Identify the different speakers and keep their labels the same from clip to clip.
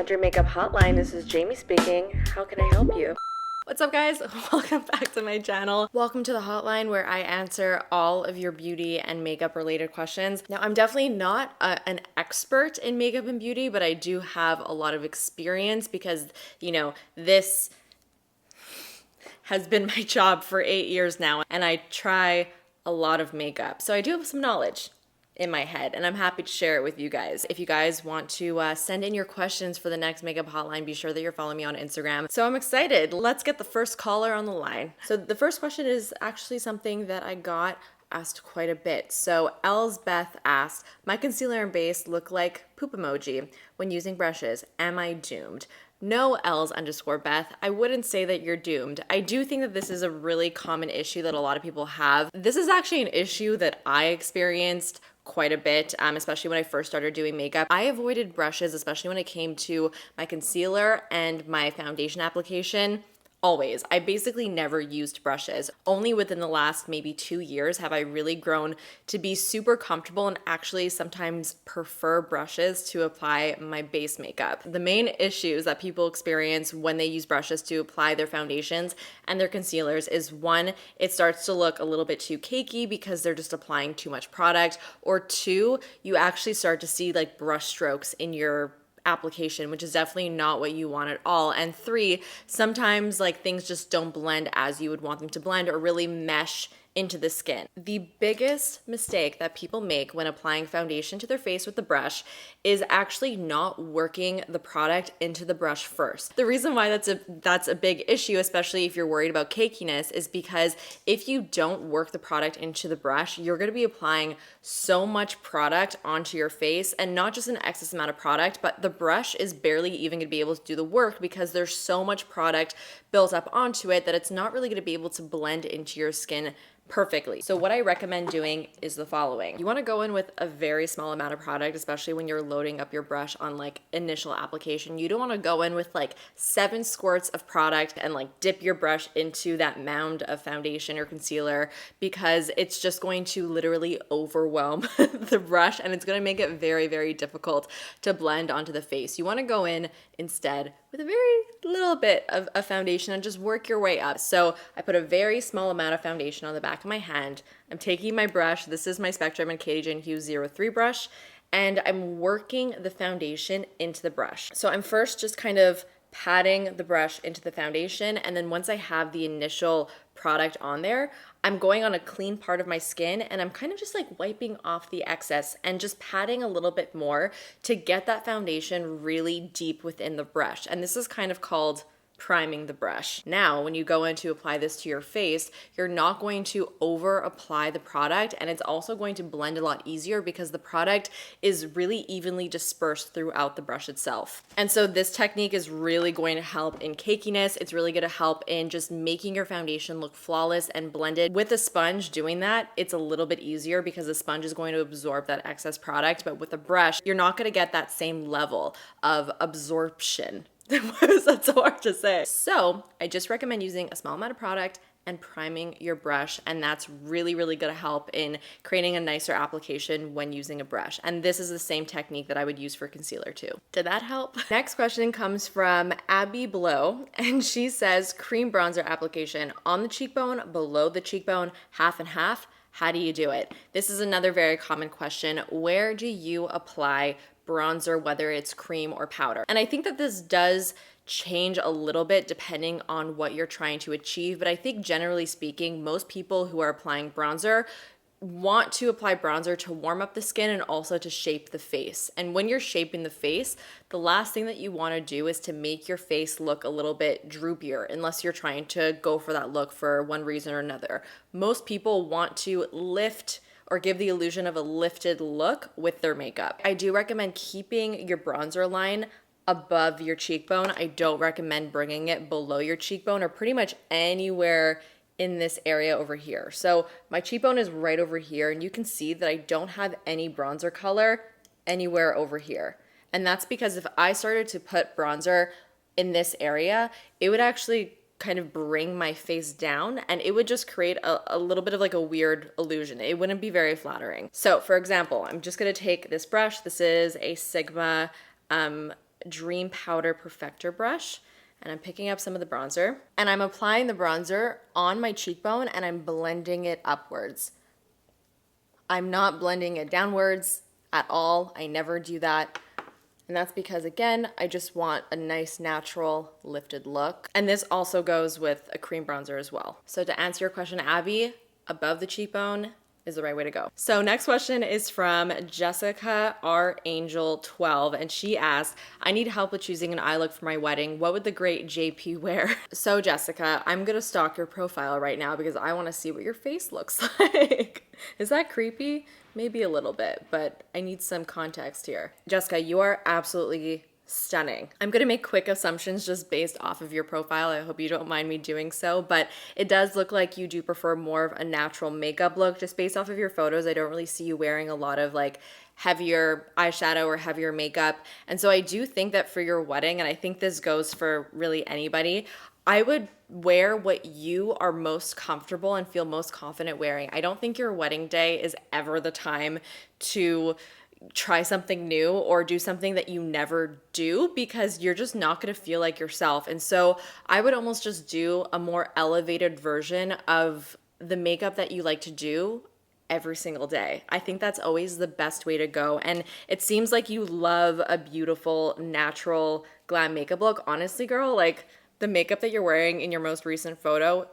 Speaker 1: Your Makeup Hotline. This is Jamie speaking. How can I help you?
Speaker 2: What's up, guys? Welcome back to my channel. Welcome to the hotline where I answer all of your beauty and makeup related questions. Now, I'm definitely not an expert in makeup and beauty, but I do have a lot of experience because, this has been my job for 8 years now, and I try a lot of makeup. So I do have some knowledge in my head, and I'm happy to share it with you guys. If you guys want to send in your questions for the next makeup hotline, be sure that you're following me on Instagram. So I'm excited. Let's get the first caller on the line. So the first question is actually something that I got asked quite a bit. So Elsbeth asked, my concealer and base look like poop emoji when using brushes. Am I doomed? No, Els_Beth, I wouldn't say that you're doomed. I do think that this is a really common issue that a lot of people have. This is actually an issue that I experienced quite a bit, especially when I first started doing makeup. I avoided brushes, especially when it came to my concealer and my foundation application. Always. I basically never used brushes. Only within the last maybe 2 years have I really grown to be super comfortable and actually sometimes prefer brushes to apply my base makeup. The main issues that people experience when they use brushes to apply their foundations and their concealers is one, it starts to look a little bit too cakey because they're just applying too much product, or two, you actually start to see like brush strokes in your application, which is definitely not what you want at all. And three, sometimes like things just don't blend as you would want them to blend or really mesh into the skin. The biggest mistake that people make when applying foundation to their face with the brush is actually not working the product into the brush first. The reason why that's a big issue, especially if you're worried about cakiness, is because if you don't work the product into the brush, you're gonna be applying so much product onto your face, and not just an excess amount of product, but the brush is barely even gonna be able to do the work because there's so much product built up onto it that it's not really gonna be able to blend into your skin perfectly. So what I recommend doing is the following. You want to go in with a very small amount of product, especially when you're loading up your brush on like initial application. You don't want to go in with like 7 squirts of product and like dip your brush into that mound of foundation or concealer, because it's just going to literally overwhelm the brush and it's going to make it very, very difficult to blend onto the face. You want to go in instead with a very little bit of a foundation and just work your way up. So I put a very small amount of foundation on the back of my hand. I'm taking my brush. This is my Spectrum and Katie Jane Hughes 03 brush, and I'm working the foundation into the brush. So I'm first just kind of patting the brush into the foundation, and then once I have the initial product on there, I'm going on a clean part of my skin and I'm kind of just like wiping off the excess and just patting a little bit more to get that foundation really deep within the brush. And this is kind of called priming the brush. Now, when you go in to apply this to your face, you're not going to over apply the product, and it's also going to blend a lot easier because the product is really evenly dispersed throughout the brush itself. And so this technique is really going to help in cakiness. It's really going to help in just making your foundation look flawless and blended. With a sponge doing that, it's a little bit easier because the sponge is going to absorb that excess product, but with a brush, you're not going to get that same level of absorption. That's so hard to say. So I just recommend using a small amount of product and priming your brush, and that's really, really gonna help in creating a nicer application when using a brush. And this is the same technique that I would use for concealer too. Did that help? Next question comes from Abby Blow, and she says, cream bronzer application on the cheekbone, below the cheekbone, half and half. How do you do it? This is another very common question. Where do you apply bronzer, whether it's cream or powder? And I think that this does change a little bit depending on what you're trying to achieve, but I think generally speaking, most people who are applying bronzer want to apply bronzer to warm up the skin and also to shape the face. And when you're shaping the face, the last thing that you want to do is to make your face look a little bit droopier, unless you're trying to go for that look for one reason or another. Most people want to lift or give the illusion of a lifted look with their makeup. I do recommend keeping your bronzer line above your cheekbone. I don't recommend bringing it below your cheekbone or pretty much anywhere in this area over here. So my cheekbone is right over here, and you can see that I don't have any bronzer color anywhere over here. And that's because if I started to put bronzer in this area, it would actually kind of bring my face down, and it would just create a little bit of like a weird illusion. It wouldn't be very flattering. So for example, I'm just gonna take this brush. This is a Sigma Dream Powder Perfector brush, and I'm picking up some of the bronzer, and I'm applying the bronzer on my cheekbone, and I'm blending it upwards. I'm not blending it downwards at all. I never do that. And that's because, again, I just want a nice, natural, lifted look. And this also goes with a cream bronzer as well. So to answer your question, Abby, above the cheekbone is the right way to go. So next question is from Jessica R. Angel 12, and she asked, I need help with choosing an eye look for my wedding. What would the great JP wear? So Jessica, I'm gonna stalk your profile right now because I wanna see what your face looks like. Is that creepy? Maybe a little bit, but I need some context here. Jessica, you are absolutely stunning. I'm gonna make quick assumptions just based off of your profile. I hope you don't mind me doing so, but it does look like you do prefer more of a natural makeup look. Just based off of your photos, I don't really see you wearing a lot of like heavier eyeshadow or heavier makeup. And so I do think that for your wedding, and I think this goes for really anybody, I would wear what you are most comfortable and feel most confident wearing. I don't think your wedding day is ever the time to try something new or do something that you never do because you're just not going to feel like yourself. And so I would almost just do a more elevated version of the makeup that you like to do every single day. I think that's always the best way to go. And it seems like you love a beautiful, natural, glam makeup look. Honestly, girl, like the makeup that you're wearing in your most recent photo,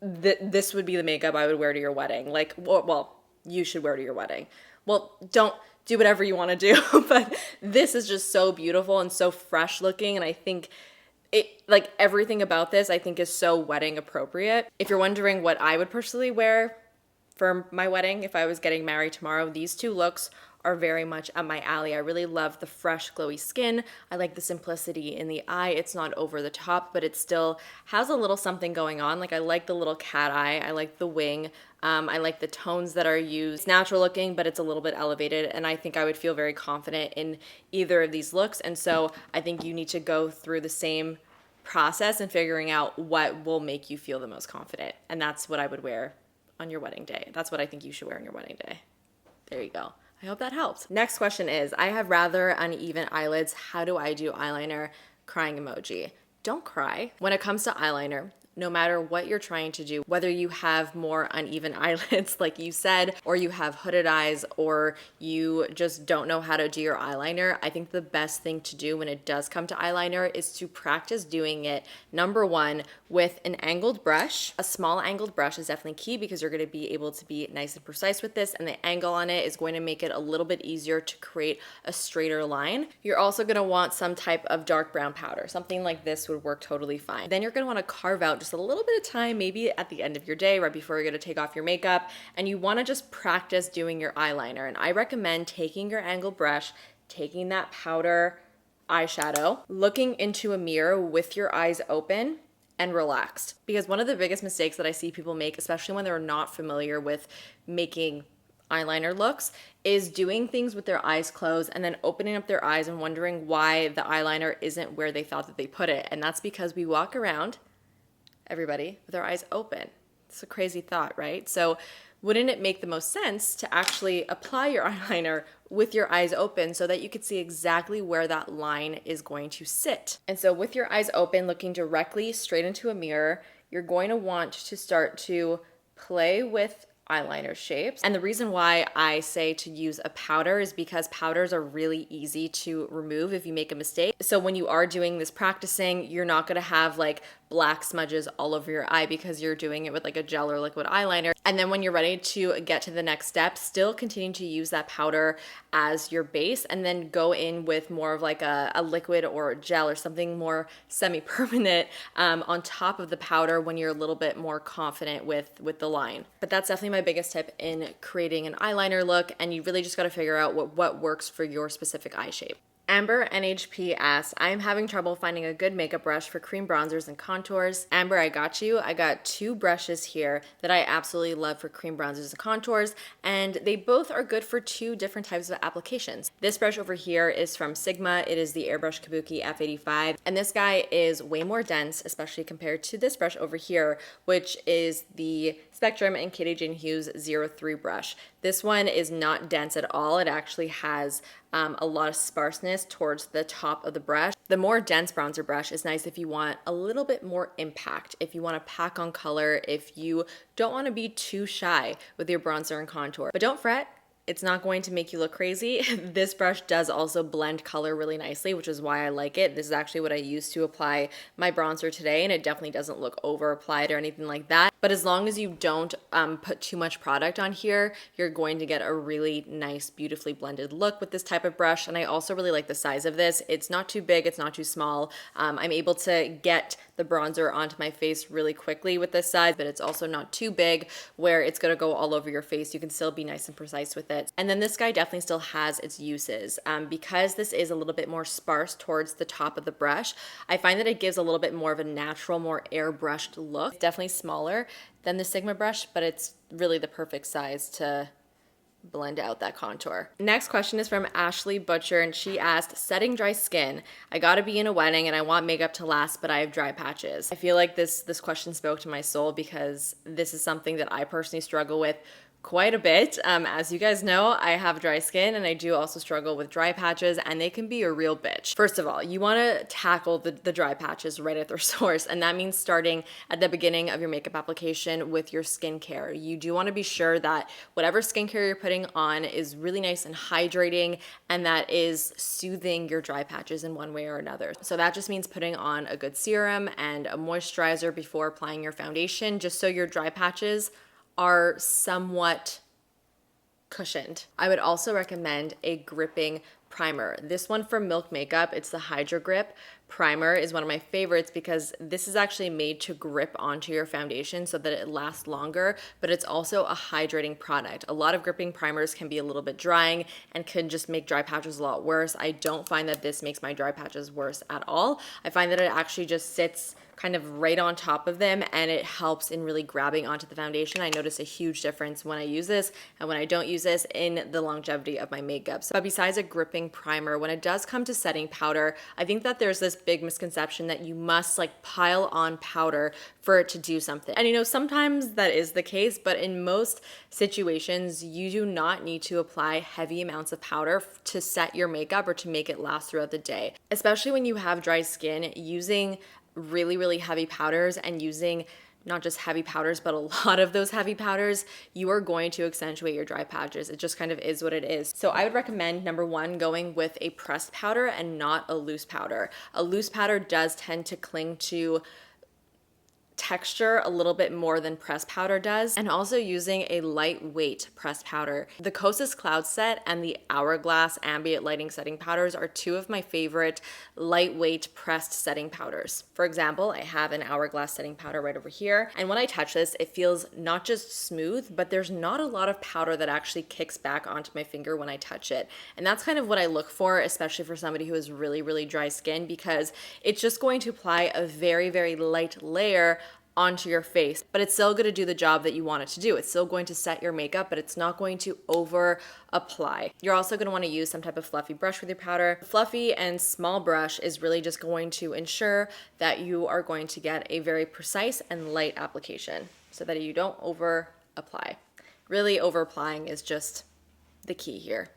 Speaker 2: this would be the makeup I would wear to your wedding. Like, well, you should wear to your wedding. Well, don't do whatever you want to do, but this is just so beautiful and so fresh looking. And I think it, like everything about this, I think is so wedding appropriate. If you're wondering what I would personally wear for my wedding, if I was getting married tomorrow, these two looks are very much up my alley. I really love the fresh, glowy skin. I like the simplicity in the eye. It's not over the top, but it still has a little something going on. Like I like the little cat eye. I like the wing. I like the tones that are used. It's natural looking, but it's a little bit elevated. And I think I would feel very confident in either of these looks. And so I think you need to go through the same process and figuring out what will make you feel the most confident. And that's what I would wear on your wedding day. That's what I think you should wear on your wedding day. There you go. I hope that helps. Next question is, I have rather uneven eyelids. How do I do eyeliner? Crying emoji. Don't cry. When it comes to eyeliner, no matter what you're trying to do, whether you have more uneven eyelids, like you said, or you have hooded eyes, or you just don't know how to do your eyeliner, I think the best thing to do when it does come to eyeliner is to practice doing it, number one, with an angled brush. A small angled brush is definitely key because you're gonna be able to be nice and precise with this, and the angle on it is going to make it a little bit easier to create a straighter line. You're also gonna want some type of dark brown powder. Something like this would work totally fine. Then you're gonna wanna carve out just a little bit of time, maybe at the end of your day, right before you're gonna take off your makeup, and you wanna just practice doing your eyeliner. And I recommend taking your angled brush, taking that powder eyeshadow, looking into a mirror with your eyes open and relaxed. Because one of the biggest mistakes that I see people make, especially when they're not familiar with making eyeliner looks, is doing things with their eyes closed and then opening up their eyes and wondering why the eyeliner isn't where they thought that they put it. And that's because we walk around, everybody, with our eyes open. It's a crazy thought, right? So wouldn't it make the most sense to actually apply your eyeliner with your eyes open so that you could see exactly where that line is going to sit? And so with your eyes open, looking directly straight into a mirror, you're going to want to start to play with eyeliner shapes. And the reason why I say to use a powder is because powders are really easy to remove if you make a mistake. So when you are doing this practicing, you're not gonna have like black smudges all over your eye because you're doing it with like a gel or liquid eyeliner. And then when you're ready to get to the next step, still continue to use that powder as your base and then go in with more of like a liquid or a gel or something more semi-permanent on top of the powder when you're a little bit more confident with the line. But that's definitely my biggest tip in creating an eyeliner look, and you really just got to figure out what works for your specific eye shape. Amber NHP asks, I'm having trouble finding a good makeup brush for cream bronzers and contours. Amber, I got you. I got two brushes here that I absolutely love for cream bronzers and contours, and they both are good for two different types of applications. This brush over here is from Sigma. It is the Airbrush Kabuki F85, and this guy is way more dense, especially compared to this brush over here, which is the Spectrum and Katie Jane Hughes 03 brush. This one is not dense at all. It actually has a lot of sparseness towards the top of the brush. The more dense bronzer brush is nice if you want a little bit more impact, if you want to pack on color, if you don't want to be too shy with your bronzer and contour. But don't fret, it's not going to make you look crazy. This brush does also blend color really nicely, which is why I like it. This is actually what I use to apply my bronzer today, and it definitely doesn't look over applied or anything like that. But as long as you don't put too much product on here, you're going to get a really nice, beautifully blended look with this type of brush. And I also really like the size of this. It's not too big, it's not too small. I'm able to get the bronzer onto my face really quickly with this size, but it's also not too big where it's gonna go all over your face. You can still be nice and precise with it. And then this guy definitely still has its uses. Because this is a little bit more sparse towards the top of the brush, I find that it gives a little bit more of a natural, more airbrushed look. It's definitely smaller than the Sigma brush, but it's really the perfect size to blend out that contour. Next question is from Ashley Butcher, and she asked, setting dry skin. I gotta be in a wedding and I want makeup to last, but I have dry patches. I feel like this question spoke to my soul because this is something that I personally struggle with quite a bit. As you guys know, I have dry skin and I do also struggle with dry patches, and they can be a real bitch. First of all, you wanna tackle the dry patches right at their source, and that means starting at the beginning of your makeup application with your skincare. You do wanna be sure that whatever skincare you're putting on is really nice and hydrating, and that is soothing your dry patches in one way or another. So that just means putting on a good serum and a moisturizer before applying your foundation, just so your dry patches are somewhat cushioned. I would also recommend a gripping primer. This one from Milk Makeup, it's the Hydro Grip primer, is one of my favorites because this is actually made to grip onto your foundation so that it lasts longer, but it's also a hydrating product. A lot of gripping primers can be a little bit drying and can just make dry patches a lot worse. I don't find that this makes my dry patches worse at all. I find that it actually just sits kind of right on top of them, and it helps in really grabbing onto the foundation. I notice a huge difference when I use this and when I don't use this in the longevity of my makeup. But besides a gripping primer, when it does come to setting powder, I think that there's this big misconception that you must like pile on powder for it to do something. And you know, sometimes that is the case, but in most situations, you do not need to apply heavy amounts of powder to set your makeup or to make it last throughout the day. Especially when you have dry skin, using really heavy powders and using not just heavy powders, but a lot of those heavy powders, you are going to accentuate your dry patches. It just kind of is what it is. So I would recommend, number one, going with a pressed powder and not a loose powder. A loose powder does tend to cling to texture a little bit more than pressed powder does, and also using a lightweight pressed powder. The Kosas Cloud Set and the Hourglass Ambient Lighting Setting Powders are two of my favorite lightweight pressed setting powders. For example, I have an Hourglass setting powder right over here, and when I touch this, it feels not just smooth, but there's not a lot of powder that actually kicks back onto my finger when I touch it. And that's kind of what I look for, especially for somebody who has really dry skin, because it's just going to apply a very light layer onto your face, but it's still going to do the job that you want it to do. It's still going to set your makeup, but it's not going to over apply. You're also going to want to use some type of fluffy brush with your powder. Fluffy and small brush is really just going to ensure that you are going to get a very precise and light application so that you don't over apply. Really, over applying is just the key here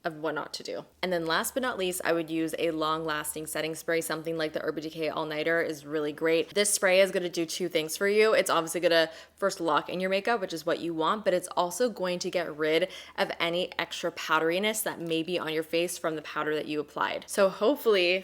Speaker 2: of what not to do. And then last but not least, I would use a long-lasting setting spray. Something like the Urban Decay All Nighter is really great. This spray is going to do two things for you. It's obviously going to first lock in your makeup, which is what you want, but it's also going to get rid of any extra powderiness that may be on your face from the powder that you applied. So hopefully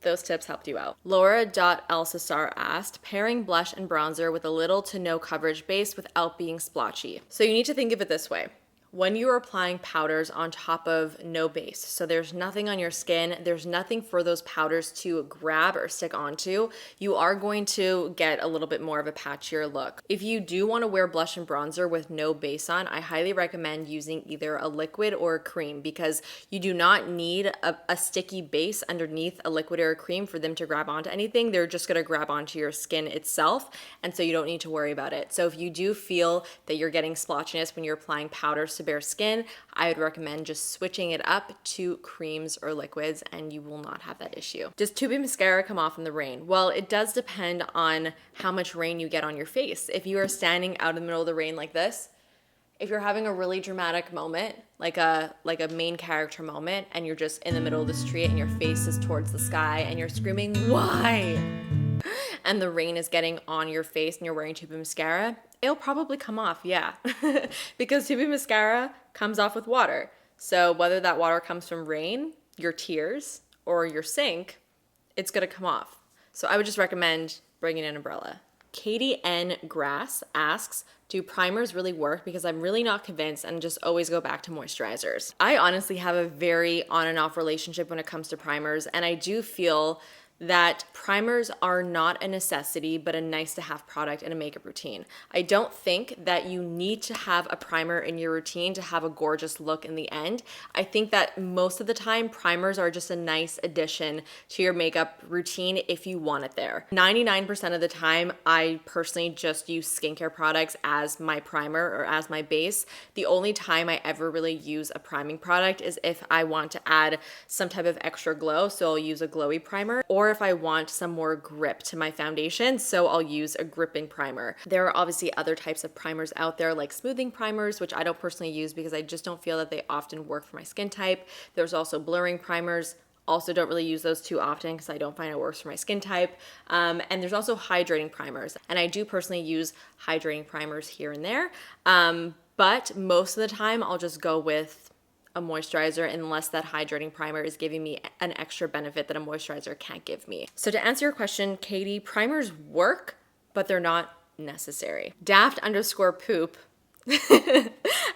Speaker 2: those tips helped you out. Laura.Elsasar asked, pairing blush and bronzer with a little to no coverage base without being splotchy. So you need to think of it this way. When you are applying powders on top of no base, so there's nothing on your skin, there's nothing for those powders to grab or stick onto, you are going to get a little bit more of a patchier look. If you do want to wear blush and bronzer with no base on, I highly recommend using either a liquid or a cream, because you do not need a sticky base underneath a liquid or a cream for them to grab onto anything. They're just going to grab onto your skin itself, and so you don't need to worry about it. So if you do feel that you're getting splotchiness when you're applying powders to bare skin, I would recommend just switching it up to creams or liquids, and you will not have that issue. Does tubing mascara come off in the rain? Well, it does depend on how much rain you get on your face. If you are standing out in the middle of the rain like this, If you're having a really dramatic moment, like a main character moment, and you're just in the middle of the street and your face is towards the sky and you're screaming, "Why?" and the rain is getting on your face and you're wearing tube mascara, it'll probably come off, yeah. Because tube mascara comes off with water. So whether that water comes from rain, your tears, or your sink, it's gonna come off. So I would just recommend bringing an umbrella. Katie N. Grass asks, do primers really work? Because I'm really not convinced and just always go back to moisturizers. I honestly have a very on and off relationship when it comes to primers, and I do feel that primers are not a necessity, but a nice to have product in a makeup routine. I don't think that you need to have a primer in your routine to have a gorgeous look in the end. I think that most of the time, primers are just a nice addition to your makeup routine if you want it there. 99% of the time, I personally just use skincare products as my primer or as my base. The only time I ever really use a priming product is if I want to add some type of extra glow, so I'll use a glowy primer, or if I want some more grip to my foundation, so I'll use a gripping primer. There are obviously other types of primers out there like smoothing primers, which I don't personally use because I just don't feel that they often work for my skin type. There's also blurring primers. Also don't really use those too often because I don't find it works for my skin type. And there's also hydrating primers. And I do personally use hydrating primers here and there. But most of the time I'll just go with a moisturizer unless that hydrating primer is giving me an extra benefit that a moisturizer can't give me. So to answer your question, Katie, primers work, but they're not necessary. Daft_poop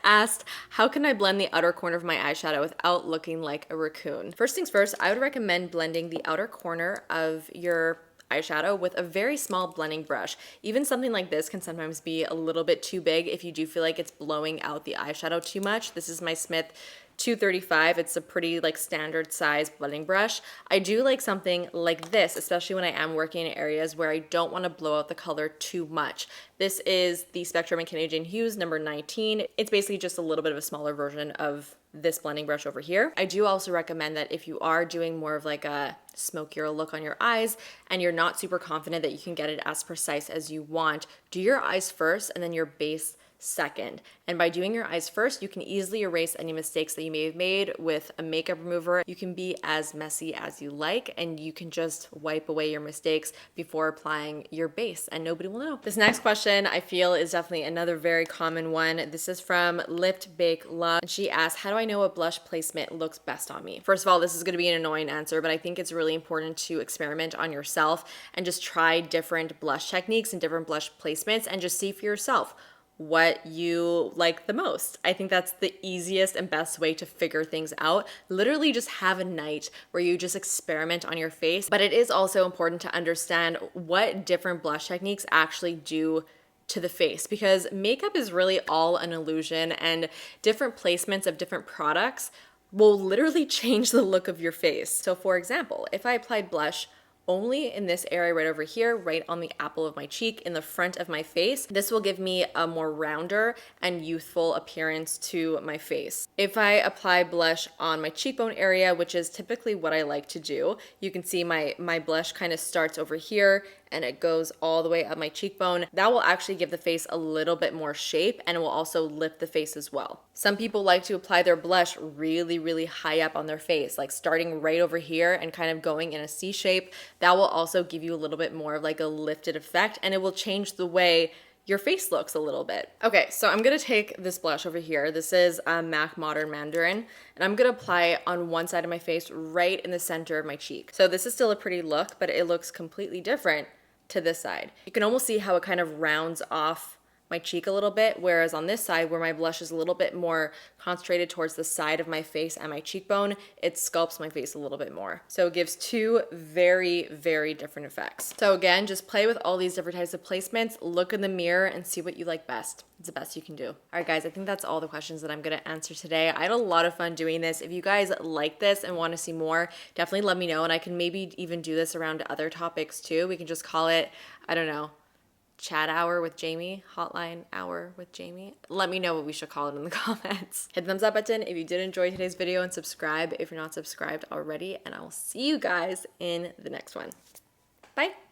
Speaker 2: asked, how can I blend the outer corner of my eyeshadow without looking like a raccoon? First things first, I would recommend blending the outer corner of your eyeshadow with a very small blending brush. Even something like this can sometimes be a little bit too big if you do feel like it's blowing out the eyeshadow too much. This is my Smith 235. It's a pretty like standard size blending brush. I do like something like this, especially when I am working in areas where I don't want to blow out the color too much. This is the Spectrum and Canadian Hues number 19. It's basically just a little bit of a smaller version of this blending brush over here. I do also recommend that if you are doing more of like a smokier look on your eyes and you're not super confident that you can get it as precise as you want, do your eyes first and then your base second. And by doing your eyes first, you can easily erase any mistakes that you may have made with a makeup remover. You can be as messy as you like, and you can just wipe away your mistakes before applying your base, and nobody will know. This next question I feel is definitely another very common one. This is from Lift Bake Love. She asked, how do I know what blush placement looks best on me? First of all, this is going to be an annoying answer, but I think it's really important to experiment on yourself and just try different blush techniques and different blush placements and just see for yourself what you like the most. I think that's the easiest and best way to figure things out. Literally just have a night where you just experiment on your face. But it is also important to understand what different blush techniques actually do to the face, because makeup is really all an illusion, and different placements of different products will literally change the look of your face. So for example, if I applied blush only in this area right over here, right on the apple of my cheek, in the front of my face, this will give me a more rounder and youthful appearance to my face. If I apply blush on my cheekbone area, which is typically what I like to do, you can see my blush kind of starts over here and it goes all the way up my cheekbone. That will actually give the face a little bit more shape, and it will also lift the face as well. Some people like to apply their blush really, really high up on their face, like starting right over here and kind of going in a C shape. That will also give you a little bit more of like a lifted effect, and it will change the way your face looks a little bit. Okay, so I'm gonna take this blush over here. This is MAC Modern Mandarin, and I'm gonna apply it on one side of my face right in the center of my cheek. So this is still a pretty look, but it looks completely different to this side. You can almost see how it kind of rounds off my cheek a little bit, whereas on this side where my blush is a little bit more concentrated towards the side of my face and my cheekbone, it sculpts my face a little bit more. So it gives two very, very different effects. So again, just play with all these different types of placements, look in the mirror and see what you like best. It's the best you can do. All right, guys, I think that's all the questions that I'm gonna answer today. I had a lot of fun doing this. If you guys like this and wanna see more, definitely let me know, and I can maybe even do this around other topics too. We can just call it, I don't know, chat hour with Jamie, hotline hour with Jamie. Let me know what we should call it in the comments. Hit the thumbs up button if you did enjoy today's video, and subscribe if you're not subscribed already, and I will see you guys in the next one. Bye.